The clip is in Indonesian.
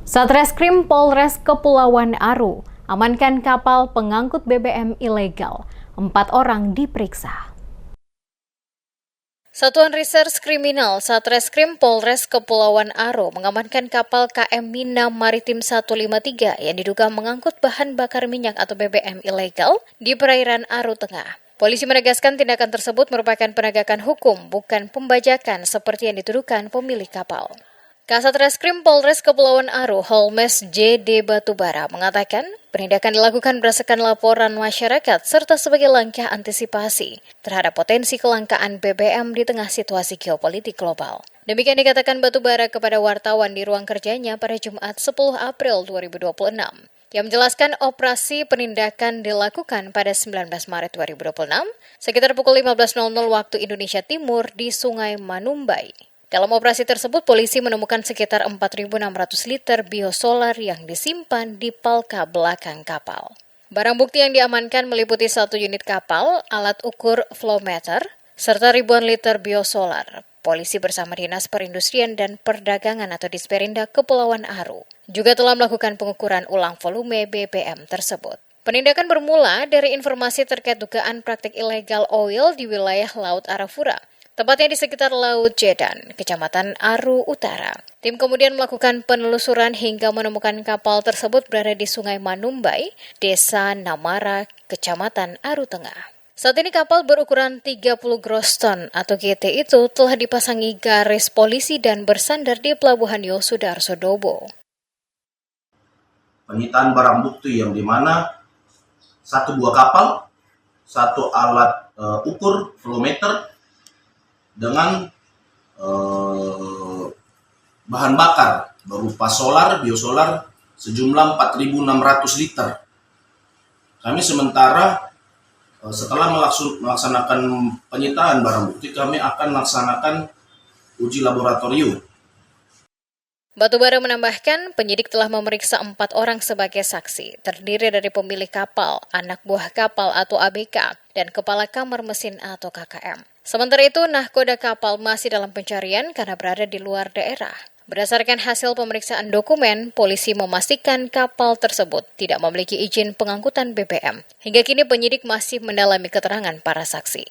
Satreskrim Polres Kepulauan Aru amankan kapal pengangkut BBM ilegal. 4 orang diperiksa. Satuan Reserse Kriminal Satreskrim Polres Kepulauan Aru mengamankan kapal KM Mina Maritim 153 yang diduga mengangkut bahan bakar minyak atau BBM ilegal di perairan Aru Tengah. Polisi menegaskan tindakan tersebut merupakan penegakan hukum, bukan pembajakan seperti yang dituduhkan pemilik kapal. Kasat Reskrim Polres Kepulauan Aru, Holmes J.D. Batubara, mengatakan penindakan dilakukan berdasarkan laporan masyarakat serta sebagai langkah antisipasi terhadap potensi kelangkaan BBM di tengah situasi geopolitik global. Demikian dikatakan Batubara kepada wartawan di ruang kerjanya pada Jumat 10 April 2026. Yang menjelaskan operasi penindakan dilakukan pada 19 Maret 2026 sekitar pukul 15.00 waktu Indonesia Timur di Sungai Manumbai. Dalam operasi tersebut, polisi menemukan sekitar 4.600 liter biosolar yang disimpan di palka belakang kapal. Barang bukti yang diamankan meliputi 1 unit kapal, alat ukur flowmeter, serta ribuan liter biosolar. Polisi bersama Dinas Perindustrian dan Perdagangan atau Disperindak Kepulauan Aru juga telah melakukan pengukuran ulang volume BBM tersebut. Penindakan bermula dari informasi terkait dugaan praktik ilegal oil di wilayah Laut Arafura, tepatnya di sekitar Laut Jedan, Kecamatan Aru Utara. Tim kemudian melakukan penelusuran hingga menemukan kapal tersebut berada di Sungai Manumbai, Desa Namara, Kecamatan Aru Tengah. Saat ini kapal berukuran 30 gross ton atau GT itu telah dipasangi garis polisi dan bersandar di Pelabuhan Yosudarso Dobo. Penyitaan barang bukti yang dimana 1 buah kapal, 1 alat ukur flowmeter, dengan bahan bakar berupa biosolar sejumlah 4.600 liter. Kami sementara setelah melaksanakan penyitaan barang bukti, kami akan melaksanakan uji laboratorium. Batubara menambahkan, penyidik telah memeriksa 4 orang sebagai saksi, terdiri dari pemilik kapal, anak buah kapal atau ABK, dan kepala kamar mesin atau KKM. Sementara itu, nahkoda kapal masih dalam pencarian karena berada di luar daerah. Berdasarkan hasil pemeriksaan dokumen, polisi memastikan kapal tersebut tidak memiliki izin pengangkutan BBM. Hingga kini penyidik masih mendalami keterangan para saksi.